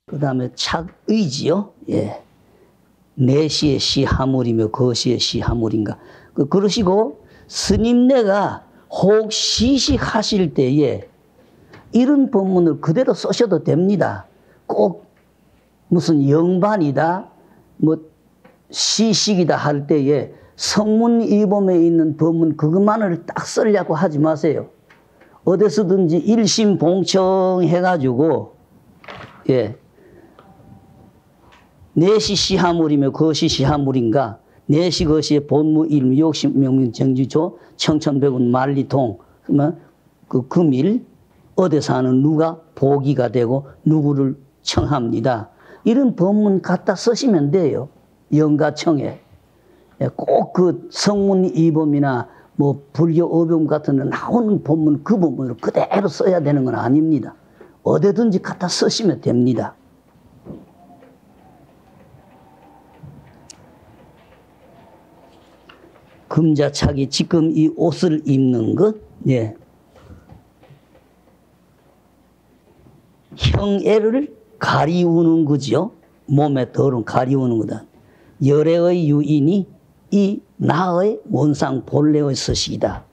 그 다음에 착의지요. 예. 내시의 시하물이며 거시의 시하물인가. 그러시고 스님네가 혹 시식하실 때에 이런 법문을 그대로 쓰셔도 됩니다. 꼭 무슨 영반이다, 뭐 시식이다 할 때에 성문이범에 있는 법문 그것만을 딱 쓰려고 하지 마세요. 어디서든지 일심봉청해가지고 예. 내시 시하물이며 거시 시하물인가. 내시 거시의 본무 일무 욕심 명문 정지조 청천백운 만리통 그 금일 어디 사는 누가 보기가 되고 누구를 청합니다. 이런 법문 갖다 쓰시면 돼요. 영가청에. 꼭 그 성문이범이나 뭐 불교 어병 같은 데 나오는 법문 그 법문으로 그대로 써야 되는 건 아닙니다. 어디든지 갖다 쓰시면 됩니다. 금자착이 지금 이 옷을 입는 것, 예. 형애를 가리우는 거죠. 몸에 더러운 가리우는 거다. 열애의 유인이 이 나의 원상 본래의 서식이다.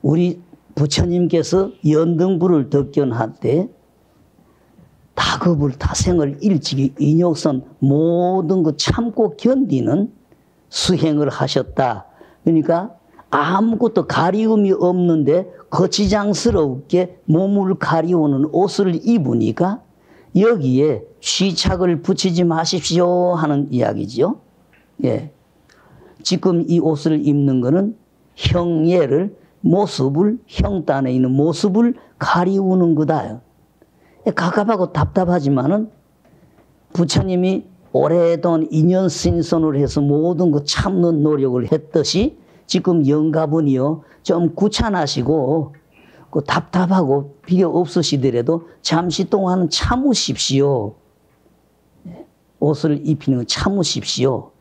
우리 부처님께서 연등불을 덕견할 때 다급을 다생을 일찍이 인욕선 모든 거 참고 견디는 수행을 하셨다. 그러니까 아무것도 가리움이 없는데 거치장스럽게 몸을 가리우는 옷을 입으니까 여기에 취착을 붙이지 마십시오 하는 이야기죠. 예. 지금 이 옷을 입는 거는 형예를 모습을 형단에 있는 모습을 가리우는 거다. 갑갑하고 답답하지만은 부처님이 오래된 인연 신선을 해서 모든 거 참는 노력을 했듯이 지금 영가분이요 좀 귀찮으시고 그 답답하고 필요 없으시더라도 잠시 동안은 참으십시오. 옷을 입히는 건 참으십시오.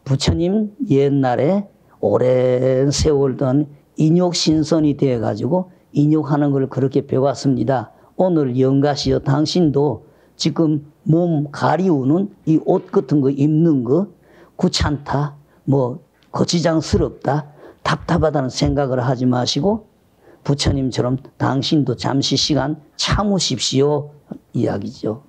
부처님 옛날에 오랜 세월 동안 인욕신선이 되어가지고 인욕하는 걸 그렇게 배웠습니다. 오늘 영가시여 당신도 지금 몸 가리우는 이 옷 같은 거 입는 거 귀찮다, 뭐 거치장스럽다, 답답하다는 생각을 하지 마시고 부처님처럼 당신도 잠시 시간 참으십시오 이야기죠.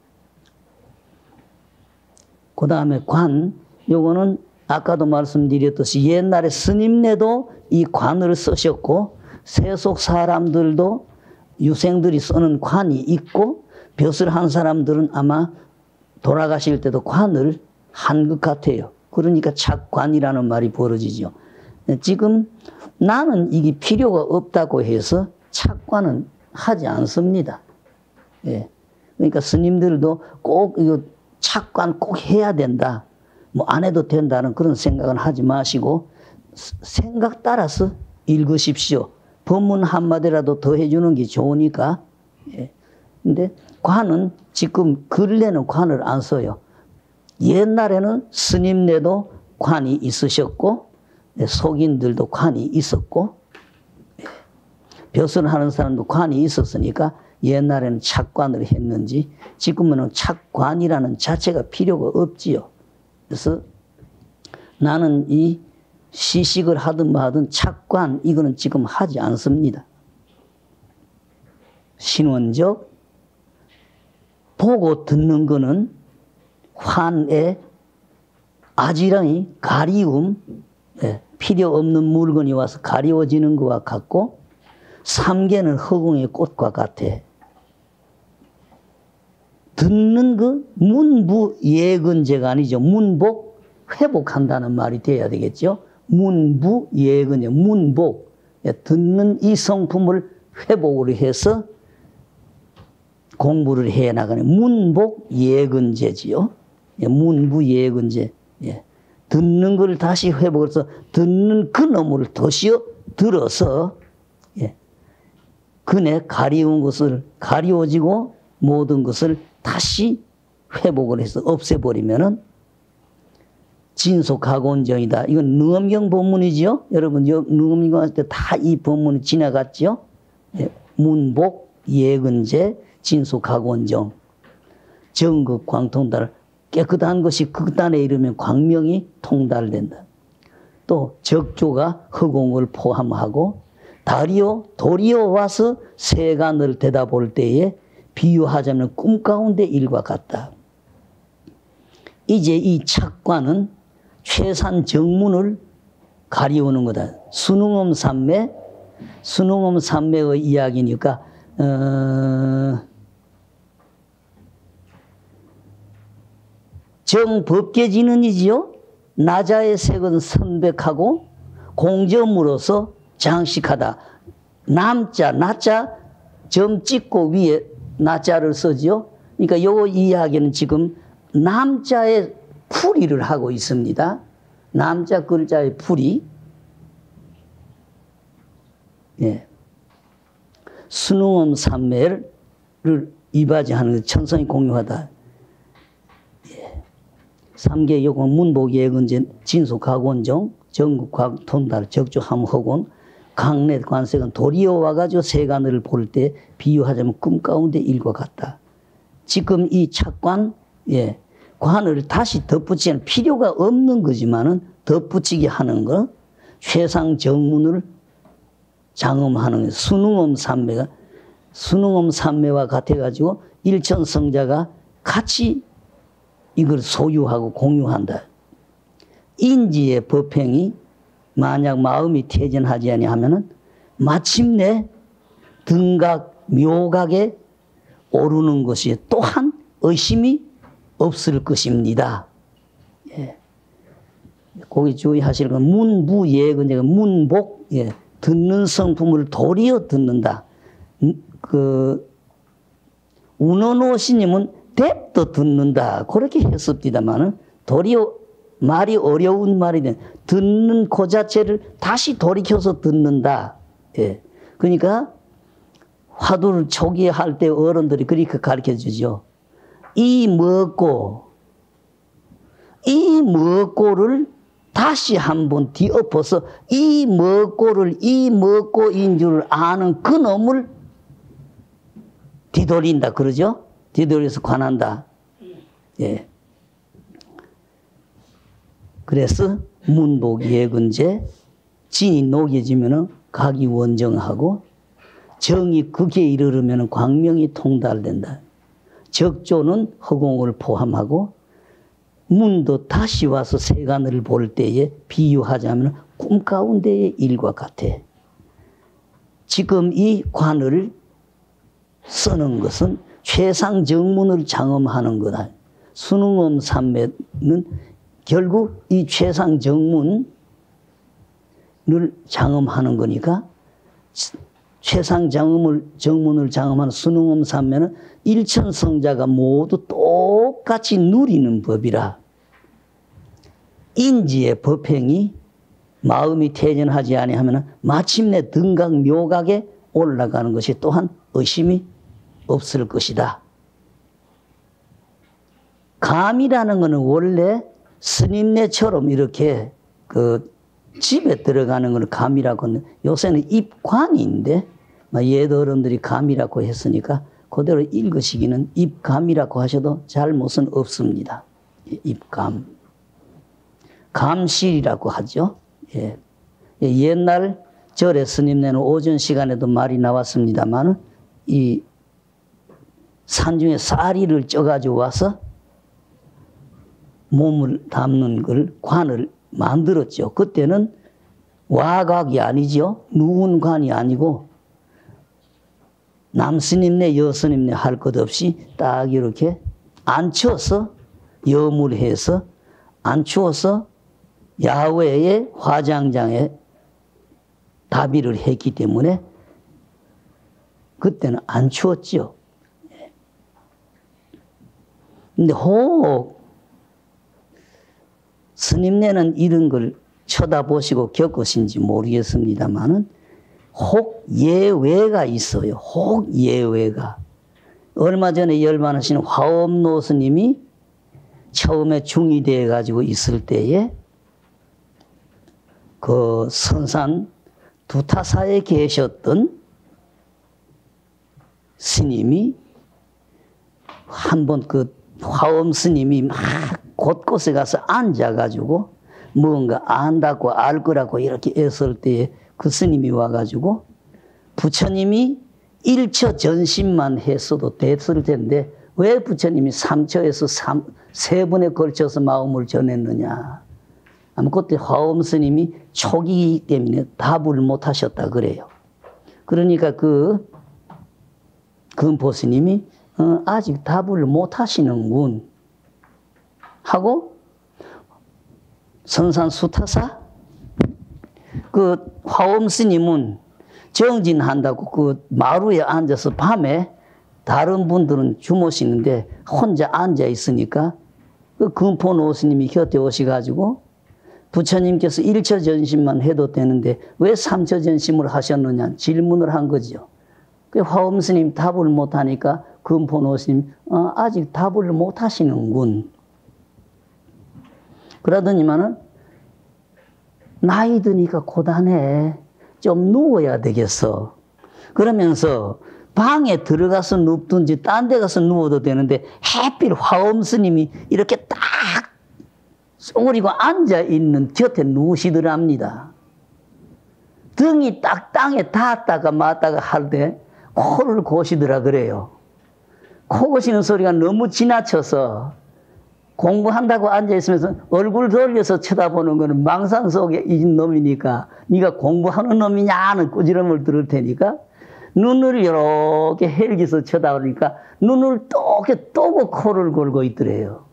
그 다음에 관, 요거는 아까도 말씀드렸듯이 옛날에 스님네도 이 관을 쓰셨고 세속 사람들도 유생들이 쓰는 관이 있고 벼슬 한 사람들은 아마 돌아가실 때도 관을 한 것 같아요. 그러니까 착관이라는 말이 벌어지죠. 지금 나는 이게 필요가 없다고 해서 착관은 하지 않습니다. 예. 그러니까 스님들도 꼭 이거 착관 꼭 해야 된다. 뭐 안 해도 된다는 그런 생각은 하지 마시고 생각 따라서 읽으십시오. 법문 한마디라도 더 해주는 게 좋으니까. 예. 근데 관은 지금 근래는 관을 안 써요. 옛날에는 스님네도 관이 있으셨고 속인들도 관이 있었고 벼슬하는 사람도 관이 있었으니까 옛날에는 착관을 했는지 지금은 착관이라는 자체가 필요가 없지요. 그래서 나는 이 시식을 하든 뭐하든 착관 이거는 지금 하지 않습니다. 신원적 보고 듣는 거는 환의 아지랑이 가리움, 필요 없는 물건이 와서 가리워지는 것과 같고 삼계는 허공의 꽃과 같아. 듣는 그 문부 예근제가 아니죠. 문복, 회복한다는 말이 돼야 되겠죠. 문부 예근제, 문복. 듣는 이 성품을 회복을 해서 공부를 해 나가는 문복 예근제지요. 문부 예근제. 듣는 걸 다시 회복해서 듣는 그 놈을 더시어 들어서 그네 가리운 것을 가리워지고 모든 것을 다시 회복을 해서 없애버리면은 진속학원정이다. 이건 능엄경 법문이지요. 여러분 능엄경 할 때 다 이 법문이 지나갔죠. 문복 예근제 진속학원정. 정극 광통달, 깨끗한 것이 극단에 이르면 광명이 통달된다. 또 적조가 허공을 포함하고 도리어 와서 세간을 대다볼 때에 비유하자면 꿈 가운데 일과 같다. 이제 이 착관은 최산 정문을 가리우는 거다. 순응엄 삼매의 이야기니까 정법계진은이지요. 나자의 색은 선백하고 공점으로서 장식하다. 남자, 나자 점 찍고 위에 나자를 쓰지요. 그러니까 요 이야기는 지금 남자의 풀이를 하고 있습니다. 남자 글자의 풀이. 예. 순응엄 삼매를 이바지하는 천성이 공유하다. 예. 3개 요건 문복 예근제 진속학원종 정국학 통달 적조함허곤 강내 관색은 도리어 와가지고 세간을 볼 때 비유하자면 꿈 가운데 일과 같다. 지금 이 착관, 예, 관을 다시 덧붙이는 필요가 없는 거지만은 덧붙이게 하는 거, 최상 정문을 장엄하는 순응엄 삼매와 같아가지고 일천성자가 같이 이걸 소유하고 공유한다. 인지의 법행이 만약 마음이 퇴전하지 아니하면은 마침내 등각 묘각에 오르는 것이 또한 의심이 없을 것입니다. 예. 거기 주의하실 건 문부예근제가 문복, 예. 듣는 성품을 도리어 듣는다. 운원호 스님은 뎁도 듣는다. 그렇게 했습니다만은 도리어 말이 어려운 말이든 듣는 그 자체를 다시 돌이켜서 듣는다. 예. 그러니까 화두를 초기에 할 때 어른들이 그렇게 가르쳐 주죠. 이 먹고를 다시 한번 뒤엎어서 이 먹고인 줄 아는 그 놈을 뒤돌린다 그러죠. 뒤돌려서 관한다. 예. 그래서 문복 예근제 진이 녹여지면은 각이 원정하고 정이 극에 이르르면은 광명이 통달된다. 적조는 허공을 포함하고 문도 다시 와서 세간을 볼 때에 비유하자면 꿈 가운데의 일과 같아. 지금 이 관을 쓰는 것은 최상 정문을 장엄하는 거다. 순응엄 삼매는 결국 이 최상 정문을 장엄하는 거니까 최상 정문을 장엄하는 순응엄 삼매는 일천성자가 모두 똑같이 누리는 법이라. 인지의 법행이 마음이 퇴전하지 아니하면 마침내 등각 묘각에 올라가는 것이 또한 의심이 없을 것이다. 감이라는 것은 원래 스님네처럼 이렇게 집에 들어가는 걸 감이라고 하는데 요새는 입관인데 옛 어른들이 감이라고 했으니까 그대로 읽으시기는 입감이라고 하셔도 잘못은 없습니다. 입감. 감실이라고 하죠. 예. 옛날 절에 스님네는 오전 시간에도 말이 나왔습니다만 이 산중에 쌀이를 쪄가지고 와서 몸을 담는 걸 관을 만들었죠. 그때는 와각이 아니죠. 누운 관이 아니고 남스님네 여스님네 할 것 없이 딱 이렇게 앉혀서 여물해서 앉추어서 야외의 화장장에 다비를 했기 때문에 그때는 안 추웠죠. 근데 혹 스님네는 이런 걸 쳐다보시고 겪으신지 모르겠습니다만은 혹 예외가 있어요. 혹 예외가. 얼마 전에 열반하신 화엄노 스님이 처음에 중이 되어 가지고 있을 때에 그 선산 두타사에 계셨던 스님이 한번 그 화엄 스님이 막 곳곳에 가서 앉아가지고 뭔가 안다고 알 거라고 이렇게 애쓸 때에 그 스님이 와가지고 부처님이 1처 전심만 했어도 됐을 텐데 왜 부처님이 3처에서 3번에 걸쳐서 마음을 전했느냐. 아마 그때 화엄 스님이 초기이기 때문에 답을 못 하셨다 그래요. 그러니까 그 금포 스님이 아직 답을 못 하시는군 하고 선산수타사 그 화엄 스님은 정진한다고 그 마루에 앉아서 밤에 다른 분들은 주무시는데 혼자 앉아 있으니까 그 금포 노스님이 곁에 오셔가지고 부처님께서 1처 전심만 해도 되는데 왜 3처 전심을 하셨느냐 질문을 한 거죠. 그 화엄 스님 답을 못 하니까 금포 노스님 아직 답을 못 하시는군. 그러더니만은 나이 드니까 고단해. 좀 누워야 되겠어. 그러면서 방에 들어가서 눕든지 딴 데 가서 누워도 되는데 하필 화엄 스님이 이렇게 딱 쏘그리고 앉아있는 곁에 누우시더랍니다. 등이 딱 땅에 닿았다가 맞다가 할 때 코를 고시더라 그래요. 코 고시는 소리가 너무 지나쳐서 공부한다고 앉아있으면서 얼굴 돌려서 쳐다보는 거는 망상 속에 있는 놈이니까 네가 공부하는 놈이냐 하는 꾸지람을 들을 테니까 눈을 이렇게 헬기서 쳐다보니까 눈을 똑게 뜨고 코를 골고 있더래요.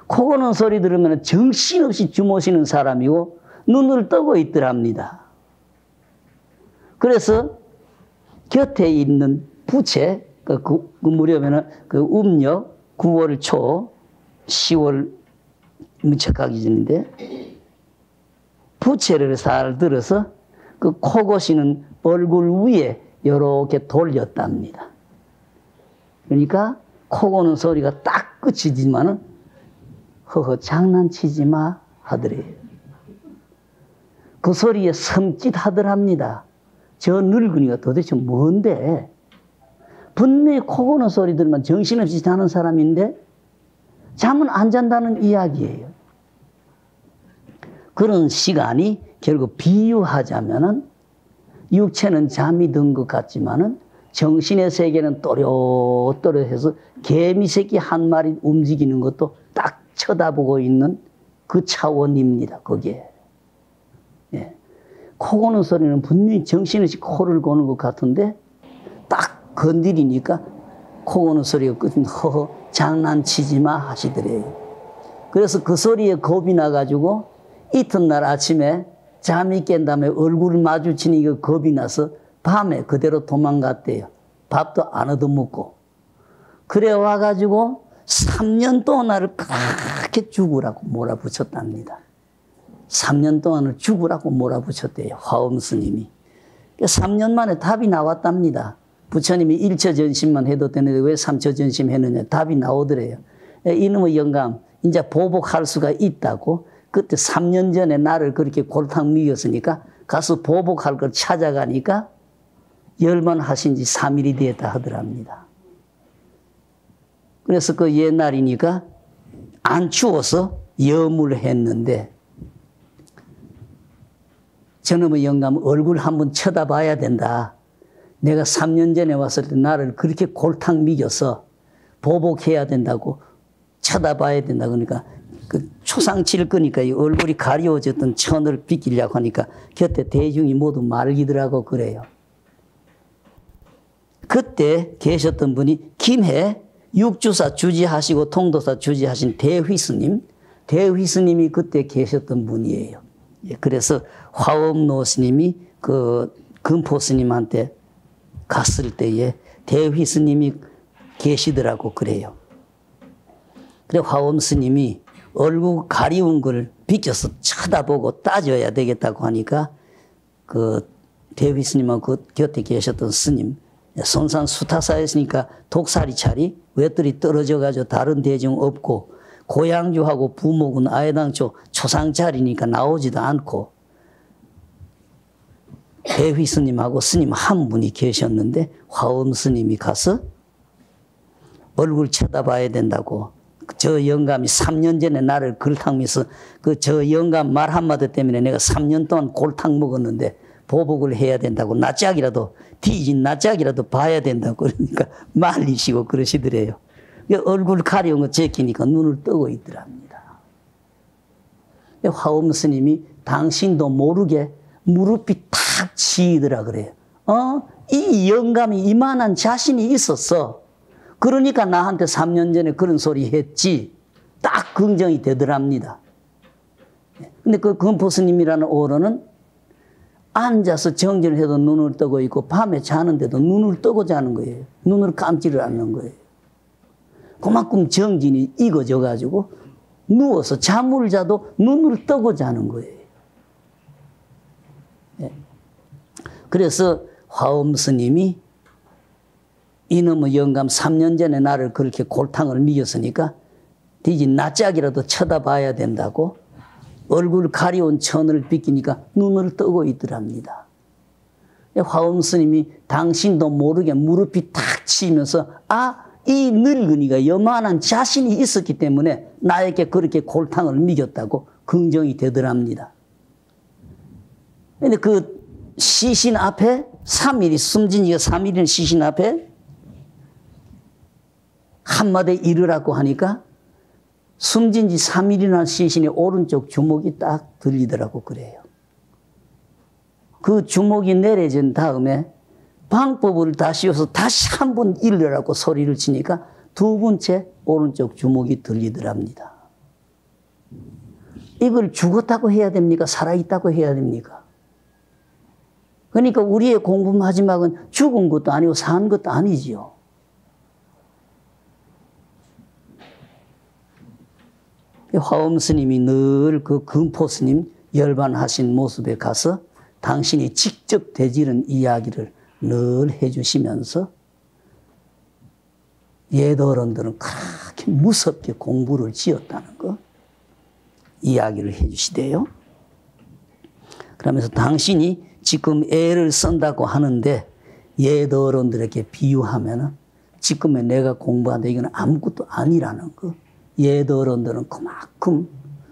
코 고는 소리 들으면 정신없이 주무시는 사람이고 눈을 뜨고 있더랍니다. 그래서 곁에 있는 부채 그 무렵에는 그 음력 9월 초 10월 무척하기 전인데 부채를 잘 들어서 그 코 고시는 얼굴 위에 이렇게 돌렸답니다. 그러니까 코 고는 소리가 딱 끝이지만은 허허 장난치지 마 하더래요. 그 소리에 섬찟하더랍니다. 저 늙은이가 도대체 뭔데? 분명히 코 고는 소리 들으면 정신없이 자는 사람인데 잠은 안 잔다는 이야기예요. 그런 시간이 결국 비유하자면은 육체는 잠이 든 것 같지만은 정신의 세계는 또렷또렷해서 개미 새끼 한 마리 움직이는 것도 딱 쳐다보고 있는 그 차원입니다. 거기에. 예. 코 고는 소리는 분명히 정신없이 코를 고는 것 같은데 딱 건드리니까 코 고는 소리가 끝은 허허 장난치지 마 하시더래요. 그래서 그 소리에 겁이 나가지고 이튿날 아침에 잠이 깬 다음에 얼굴을 마주치니까 겁이 나서 밤에 그대로 도망갔대요. 밥도 안 얻어먹고. 그래 와가지고 3년 동안 나를 그렇게 죽으라고 몰아붙였답니다. 3년 동안을 죽으라고 몰아붙였대요. 화엄 스님이. 3년 만에 답이 나왔답니다. 부처님이 1처 전심만 해도 되는데 왜 3처 전심 했느냐 답이 나오더래요. 이놈의 영감 이제 보복할 수가 있다고 그때 3년 전에 나를 그렇게 골탕 먹였으니까 가서 보복할 걸 찾아가니까 열만 하신 지 3일이 됐다 하더랍니다. 그래서 그 옛날이니까 안 추워서 염을 했는데 저놈의 영감 얼굴 한번 쳐다봐야 된다. 내가 3년 전에 왔을 때 나를 그렇게 골탕 먹여서 보복해야 된다고 쳐다봐야 된다. 그러니까 그 초상칠 거니까 이 얼굴이 가려워졌던 천을 비키려고 하니까 곁에 대중이 모두 말리더라고 그래요. 그때 계셨던 분이 김해 육주사 주지하시고 통도사 주지하신 대휘스님, 대휘스님이 그때 계셨던 분이에요. 그래서 화엄노 스님이 그 금포 스님한테 갔을 때에 대휘 스님이 계시더라고 그래요. 그래 화엄 스님이 얼굴 가리운 걸 비껴서 쳐다보고 따져야 되겠다고 하니까 그 대휘 스님하고 그 곁에 계셨던 스님 선산 수타사였으니까 독사리 차리 외뜰이 떨어져가지고 다른 대중 없고 고양주하고 부목은 아예당초 초상자리니까 나오지도 않고 대휘 스님하고 스님 한 분이 계셨는데 화엄 스님이 가서 얼굴 쳐다봐야 된다고. 저 영감이 3년 전에 나를 골탕면서 저 영감 말 한마디 때문에 내가 3년 동안 골탕 먹었는데 보복을 해야 된다고. 낯짝이라도 뒤진 낯짝이라도 봐야 된다고. 그러니까 말리시고 그러시더래요. 얼굴 가려운 거 제끼니까 눈을 뜨고 있더랍니다. 화엄 스님이 당신도 모르게 무릎이 탁 치이더라 그래요. 이 영감이 이만한 자신이 있었어. 그러니까 나한테 3년 전에 그런 소리 했지. 딱 긍정이 되더랍니다. 근데 그 금포스님이라는 어른은 앉아서 정진을 해도 눈을 뜨고 있고 밤에 자는데도 눈을 뜨고 자는 거예요. 눈을 감지를 않는 거예요. 그만큼 정진이 익어져 가지고 누워서 잠을 자도 눈을 뜨고 자는 거예요. 그래서 화엄 스님이 이놈의 영감 3년 전에 나를 그렇게 골탕을 미겼으니까 뒤진 낯짝이라도 쳐다봐야 된다고 얼굴 가려운 천을 비키니까 눈을 뜨고 있더랍니다. 화엄 스님이 당신도 모르게 무릎이 탁 치면서 이 늙은이가 요만한 자신이 있었기 때문에 나에게 그렇게 골탕을 미겼다고 긍정이 되더랍니다. 그런데 그 시신 앞에 3일이 숨진 지가 3일인 시신 앞에 한마디 이르라고 하니까 숨진 지 3일이나 시신의 오른쪽 주먹이 딱 들리더라고 그래요. 그 주먹이 내려진 다음에 방법을 다 씌워서 다시 한번 이르라고 소리를 치니까 두 번째 오른쪽 주먹이 들리더랍니다. 이걸 죽었다고 해야 됩니까? 살아있다고 해야 됩니까? 그러니까 우리의 공부 마지막은 죽은 것도 아니고 산 것도 아니지요. 화엄 스님이 늘 그 금포 스님 열반하신 모습에 가서 당신이 직접 되지른 이야기를 늘 해주시면서 예도어른들은 그렇게 무섭게 공부를 지었다는 거 이야기를 해주시대요. 그러면서 당신이 지금 애를 쓴다고 하는데 예도어른들에게 비유하면 지금의 내가 공부한다 이건 아무것도 아니라는 거. 예도어른들은 그만큼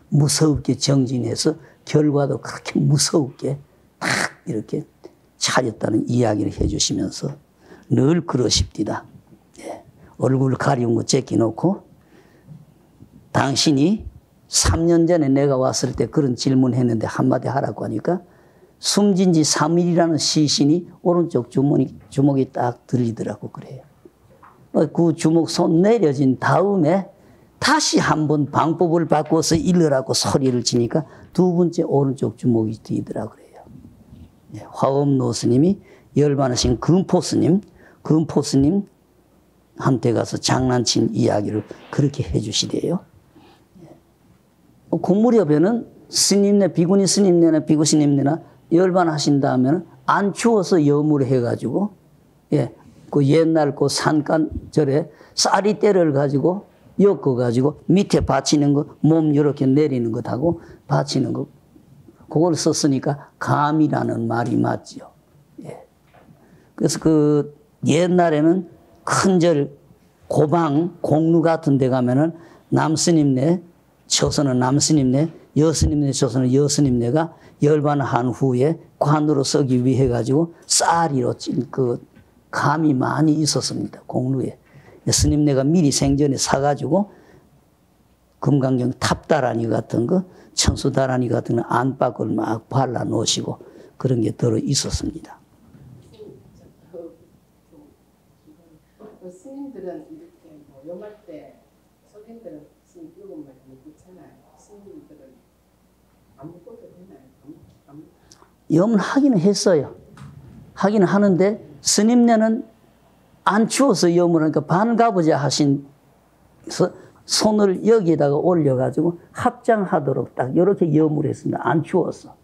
무섭게 정진해서 결과도 그렇게 무섭게 딱 이렇게 차렸다는 이야기를 해주시면서 늘 그러십니다. 예. 얼굴 가리운 거 제끼놓고 당신이 3년 전에 내가 왔을 때 그런 질문했는데 한마디 하라고 하니까 숨진 지 3일이라는 시신이 오른쪽 주먹이 딱 들리더라고 그래요. 그 주먹 손 내려진 다음에 다시 한번 방법을 바꿔서 일러라고 소리를 치니까 두 번째 오른쪽 주먹이 들리더라고 그래요. 화엄 노스님이 열반하신 금포스님한테 가서 장난친 이야기를 그렇게 해주시대요. 그 무렵에는 스님네, 비구니 스님네나 비구 스님네나 열반하신다 하면 안 추워서 염을 해가지고, 그 옛날 그 산간절에 쌀이대를 가지고 엮어가지고 밑에 받치는 거, 몸 이렇게 내리는 것하고 받치는 거, 그걸 썼으니까 감이라는 말이 맞죠. 그래서 그 옛날에는 큰절 고방 공루 같은 데 가면은 남스님네 초선은 남스님네, 여스님네 초선은 여스님네가 열반한 후에 관으로 쓰기 위해 가지고 쌀이로 찐 그 감이 많이 있었습니다. 공루에. 스님네가 미리 생전에 사가지고 금강경 탑다라니 같은 거, 청수다라니 같은 거 안팎을 막 발라 놓으시고 그런 게 들어 있었습니다. 스님들은 이렇게 뭐 염할 때 소견들은 스님 읽은 말 묻잖아요. 스님들은 안 묻어도 되나요? 염은 하기는 했어요. 하기는 하는데 스님네는 안 추워서 염을 하니까 반가부자 하신 손을 여기에다가 올려가지고 합장하도록 딱 이렇게 염을 했습니다. 안 추웠어.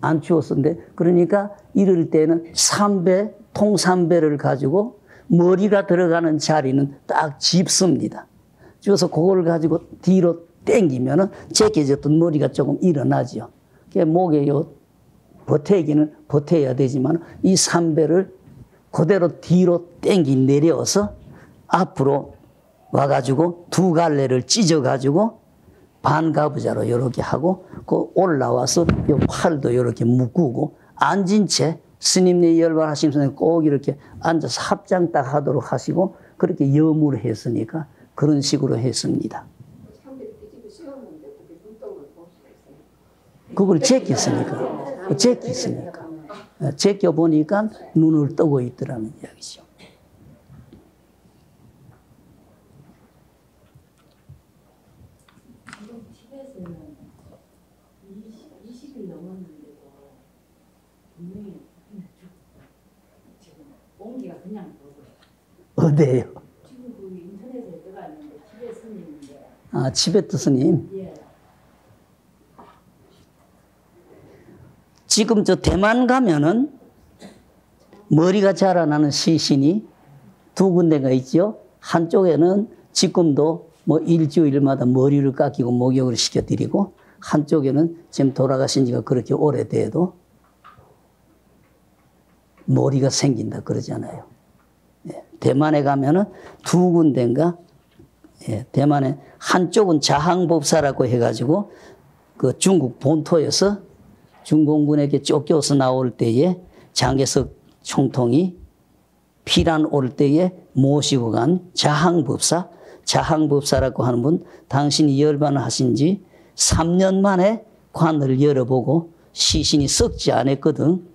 안 추웠었는데 그러니까 이럴 때는 삼배, 통삼배를 가지고 머리가 들어가는 자리는 딱 짚습니다. 쥐어서 그걸 가지고 뒤로 당기면은 제껴졌던 머리가 조금 일어나죠. 목에 요 버태기는 버텨야 되지만 이 삼배를 그대로 뒤로 당기 내려서 앞으로 와가지고 두 갈래를 찢어가지고 반가부자로 이렇게 하고 그 올라와서 요 팔도 이렇게 묶고 앉은 채 스님네 열반하신 스님 꼭 이렇게 앉아서 합장 딱 하도록 하시고 그렇게 염을 했으니까 그런 식으로 했습니다. 그걸 제꼈으니까. 제꼈으니까. 제껴보니까 눈을 뜨고 있더라는 이야기죠. 지금 티벳에는 20일 넘었는데도 분명히 지금 온기가 그냥 돌고 어디에요? 지금 그 인터넷에 들어갔는데 티벳 스님인데 아, 치베트 스님. 예. 지금 저 대만 가면은 머리가 자라나는 시신이 두 군데가 있죠. 한쪽에는 지금도 뭐 일주일마다 머리를 깎이고 목욕을 시켜드리고 한쪽에는 지금 돌아가신 지가 그렇게 오래돼도 머리가 생긴다 그러잖아요. 예, 대만에 가면은 두 군데인가 예, 대만에 한쪽은 자항법사라고 해가지고 그 중국 본토에서 중공군에게 쫓겨서 나올 때에 장개석 총통이 피란 올 때에 모시고 간 자항법사, 자항법사라고 하는 분, 당신이 열반을 하신 지 3년 만에 관을 열어보고 시신이 썩지 않았거든.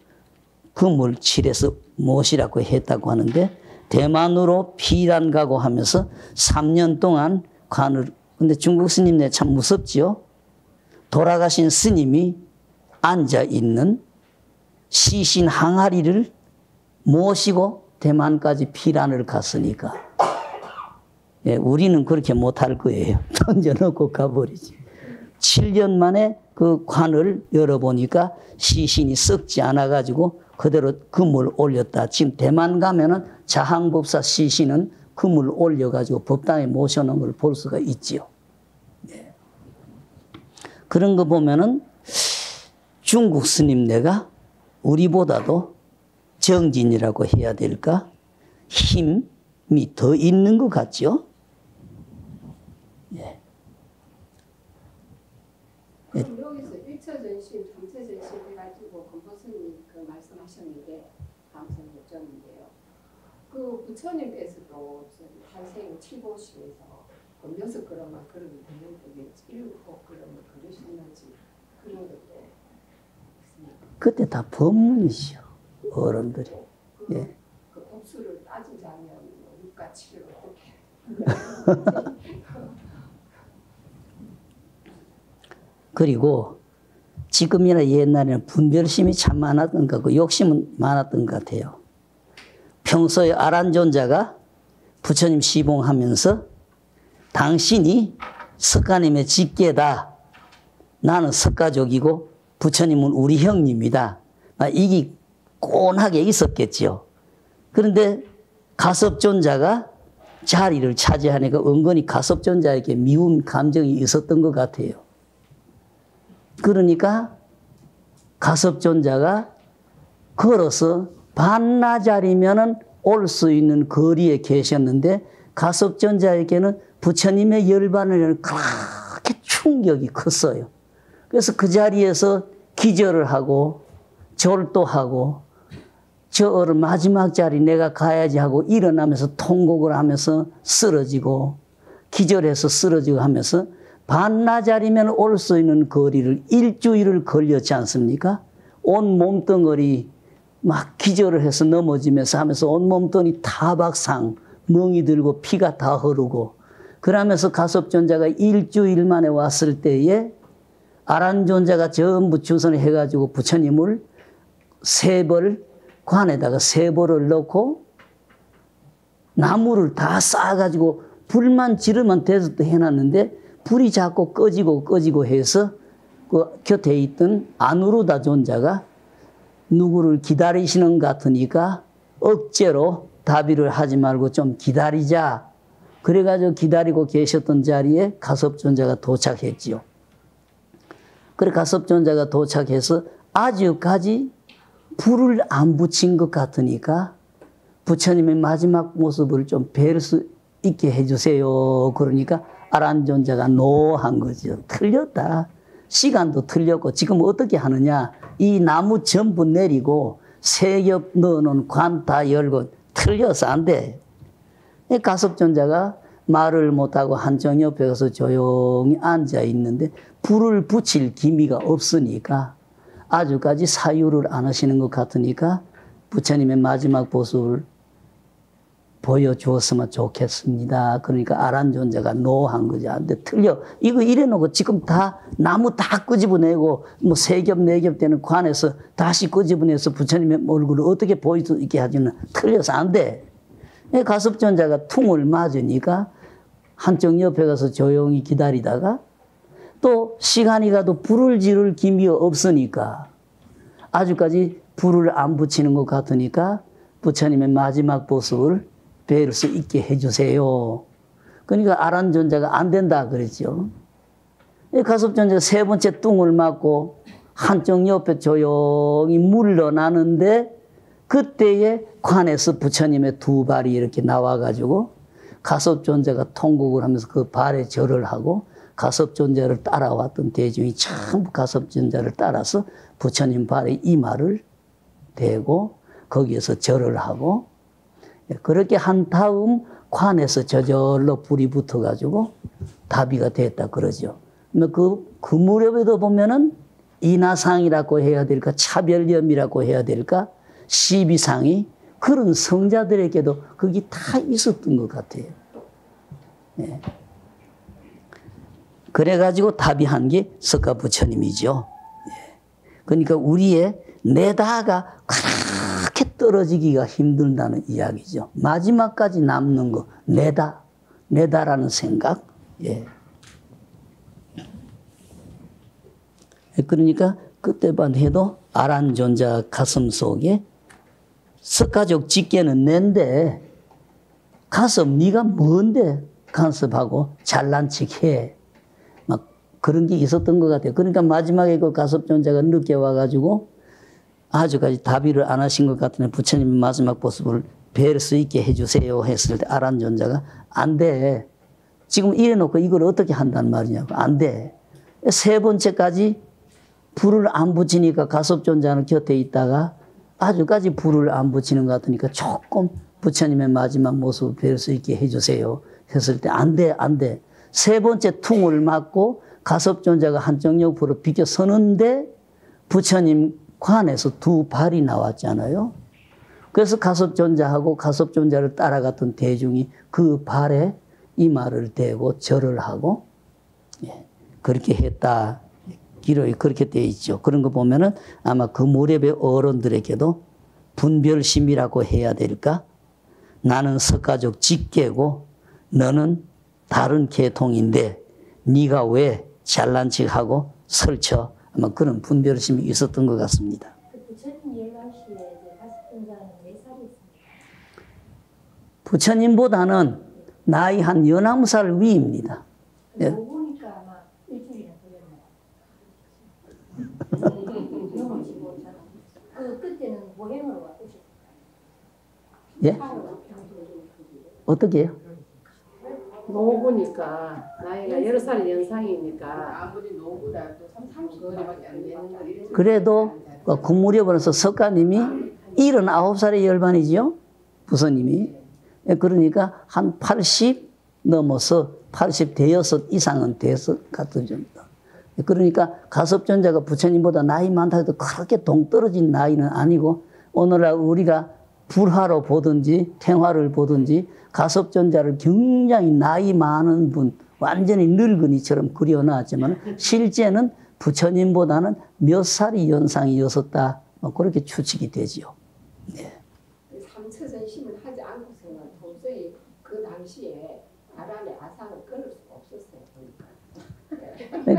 금을 칠해서 모시라고 했다고 하는데 대만으로 피란 가고 하면서 3년 동안 관을, 근데 중국 스님네 참 무섭지요. 돌아가신 스님이 앉아있는 시신 항아리를 모시고 대만까지 피란을 갔으니까 예, 우리는 그렇게 못할 거예요. 던져놓고 가버리지. 7년 만에 그 관을 열어보니까 시신이 썩지 않아가지고 그대로 금을 올렸다. 지금 대만 가면은 자항법사 시신은 금을 올려가지고 법당에 모셔놓은 걸 볼 수가 있지요. 예. 그런 거 보면은 중국 스님네가 우리보다도 정진이라고 해야 될까? 힘이 더 있는 것 같죠? 예. 그럼 여기서 1차 전심, 3차 전심 해가지고 건보스님 그 말씀하셨는데 감사 여쭤는데요. 그 부처님께서도 탄생 7보시에서 6걸음만 걸으면 되는데 왜 7걸음을 걸으셨는지 그런 것도 그때 다 법문이시오. 어른들이. 예. 그 복수를 따지자면 육가치를 어떻게 그리고 지금이나 옛날에는 분별심이 참 많았던 것 같고 욕심은 많았던 것 같아요. 평소에 아란존자가 부처님 시봉하면서 당신이 석가님의 직계다. 나는 석가족이고 부처님은 우리 형님이다. 이게 꼰하게 있었겠지요. 그런데 가섭존자가 자리를 차지하니까 은근히 가섭존자에게 미운 감정이 있었던 것 같아요. 그러니까 가섭존자가 걸어서 반나절이면은 올 수 있는 거리에 계셨는데 가섭존자에게는 부처님의 열반을 그렇게 충격이 컸어요. 그래서 그 자리에서 기절을 하고 절도하고 저 마지막 자리 내가 가야지 하고 일어나면서 통곡을 하면서 쓰러지고 기절해서 쓰러지고 하면서 반나절이면 올 수 있는 거리를 일주일을 걸렸지 않습니까? 온 몸뚱어리 막 기절을 해서 넘어지면서 하면서 온 몸뚱어리 타박상 멍이 들고 피가 다 흐르고 그러면서 가섭존자가 일주일 만에 왔을 때에 아란존자가 전부 주선을 해가지고 부처님을 세벌 관에다가 세벌을 넣고 나무를 다 쌓아가지고 불만 지르면 대접도 해놨는데 불이 자꾸 꺼지고 해서 그 곁에 있던 아누르다 존자가 누구를 기다리시는 것 같으니까 억제로 다비를 하지 말고 좀 기다리자. 그래가지고 기다리고 계셨던 자리에 가섭존자가 도착했지요. 그래 가섭존자가 도착해서 아직까지 불을 안 붙인 것 같으니까 부처님의 마지막 모습을 좀 뵐 수 있게 해주세요. 그러니까 아란존자가 노한 거죠. 틀렸다. 시간도 틀렸고 지금 어떻게 하느냐. 이 나무 전부 내리고 세 겹 넣어놓은 관 다 열고 틀려서 안 돼. 가섭존자가 말을 못하고 한정 옆에 가서 조용히 앉아 있는데 불을 붙일 기미가 없으니까 아주까지 사유를 안 하시는 것 같으니까 부처님의 마지막 모습을 보여주었으면 좋겠습니다. 그러니까 아란존자가 노한 거죠. 근데 틀려. 이거 이래놓고 지금 다 나무 다 끄집어내고 뭐 세 겹, 네 겹 되는 관에서 다시 끄집어내서 부처님의 얼굴을 어떻게 보일 수 있게 하지는 틀려서 안 돼. 가섭존자가 퉁을 맞으니까 한쪽 옆에 가서 조용히 기다리다가 또 시간이 가도 불을 지를 기미 없으니까 아주까지 불을 안 붙이는 것 같으니까 부처님의 마지막 모습을 뵐 수 있게 해주세요. 그러니까 아란존자가 안 된다 그랬죠. 가섭존자가 세 번째 뚱을 맞고 한쪽 옆에 조용히 물러나는데 그때에 관에서 부처님의 두 발이 이렇게 나와가지고 가섭존자가 통곡을 하면서 그 발에 절을 하고 가섭존자를 따라왔던 대중이 전부 가섭존자를 따라서 부처님 발에 이마를 대고 거기에서 절을 하고 그렇게 한 다음 관에서 저절로 불이 붙어가지고 다비가 됐다 그러죠. 그 무렵에도 보면은 인하상이라고 해야 될까 차별염이라고 해야 될까 시비상이 그런 성자들에게도 그게 다 있었던 것 같아요. 네. 그래가지고 답이한 게 석가 부처님이죠. 네. 그러니까 우리의 내다가 그렇게 떨어지기가 힘들다는 이야기죠. 마지막까지 남는 거 내다라는 생각. 예. 그러니까 그때만 해도 아란존자 가슴 속에 석가족 직계는 낸데 가섭 네가 뭔데 간섭하고 잘난 척해. 막 그런 게 있었던 것 같아요. 그러니까 마지막에 그 가섭존자가 늦게 와가지고 아주까지 답의를 안 하신 것 같으면 부처님의 마지막 모습을 뵐 수 있게 해주세요 했을 때 아란존자가 안 돼. 지금 이래놓고 이걸 어떻게 한단 말이냐고. 안 돼. 세 번째까지 불을 안 붙이니까 가섭존자는 곁에 있다가 아주까지 불을 안 붙이는 것 같으니까 조금 부처님의 마지막 모습을 뵐 수 있게 해주세요 했을 때 안 돼, 안 돼. 세 번째 퉁을 맞고 가섭존자가 한쪽 옆으로 비켜 서는데 부처님 관에서 두 발이 나왔잖아요. 그래서 가섭존자하고 가섭존자를 따라갔던 대중이 그 발에 이마를 대고 절을 하고 그렇게 했다. 기록이 그렇게 되어 있죠. 그런 거 보면은 아마 그 무렵의 어른들에게도 분별심이라고 해야 될까? 나는 석가족 직계고 너는 다른 계통인데 네가 왜 잘난 척하고 설쳐? 아마 그런 분별심이 있었던 것 같습니다. 부처님 예가시에 가섭존자는 몇 살이었습니까? 부처님보다는 나이 한 19살 위입니다. 예. 보니까 아마 일주일이나 걸렸나요? 넘어지고 그때는 보행으로 오셨어요. 예? 어떻게 해요? 노부니까 나이가 10살 연상이니까 아무리 노부라도 30살밖에 안 되는 거 그래도 그 무렵으로서 석가님이 79살의 열반이죠. 부처님이. 그러니까 한 80 넘어서 80 대여섯 이상은 됐을 같은 정도. 그러니까 가섭존자가 부처님보다 나이 많다 해도 그렇게 동떨어진 나이는 아니고 오늘날 우리가 불화로 보든지 탱화를 보든지 가섭존자를 굉장히 나이 많은 분 완전히 늙은이처럼 그려놨지만 실제는 부처님보다는 몇 살이 연상이었었다 그렇게 추측이 되지요. 네. 삼처전심을 하지 않고서는 도저히 그 당시에 아란의 아상을 끊을 수가 없었어요.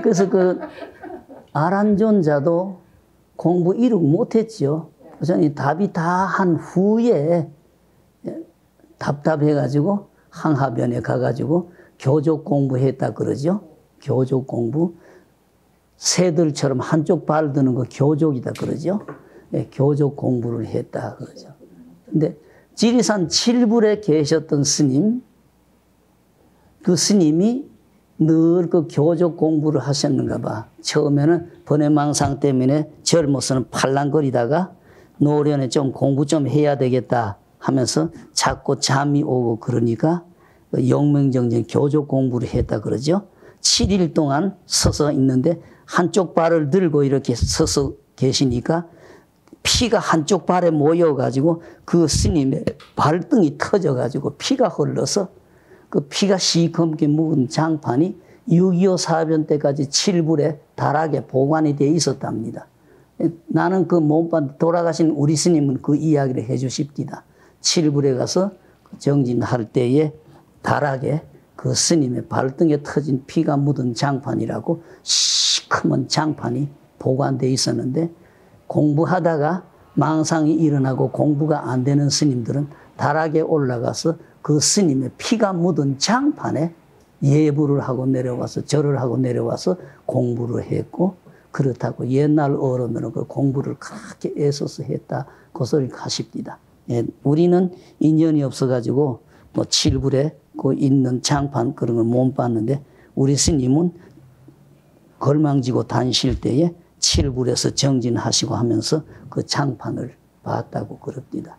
그래서 그 아란존자도 공부 이룩 못했죠. 부처님 답이 다 한 후에 답답해가지고 항하변에 가가지고 교족 공부했다 그러죠. 교족 공부. 새들처럼 한쪽 발 드는 거 교족이다 그러죠. 네, 교족 공부를 했다 그러죠. 근데 지리산 7불에 계셨던 스님, 그 스님이 늘 그 교적 공부를 하셨는가 봐. 처음에는 번외망상 때문에 젊어서는 팔랑거리다가 노련에 좀 공부 좀 해야 되겠다 하면서 자꾸 잠이 오고 그러니까 영명정진 교적 공부를 했다 그러죠. 7일 동안 서서 있는데 한쪽 발을 들고 이렇게 서서 계시니까 피가 한쪽 발에 모여가지고 그 스님의 발등이 터져가지고 피가 흘러서 그 피가 시커멓게 묵은 장판이 6.25 사변 때까지 7불에 달하게 보관이 되어 있었답니다. 나는 그 몸판 돌아가신 우리 스님은 그 이야기를 해 주십니다. 7불에 가서 정진할 때에 달하게 그 스님의 발등에 터진 피가 묻은 장판이라고 시커먼 장판이 보관되어 있었는데 공부하다가 망상이 일어나고 공부가 안 되는 스님들은 달하게 올라가서 그 스님의 피가 묻은 장판에 예불을 하고 내려와서 절을 하고 내려와서 공부를 했고 그렇다고 옛날 어른들은 그 공부를 그렇게 애써서 했다 그 소리를 하십니다. 예, 우리는 인연이 없어가지고 뭐 7불에 그 있는 장판 그런 걸 못 봤는데 우리 스님은 걸망지고 다니실 때에 7불에서 정진하시고 하면서 그 장판을 봤다고 그럽니다.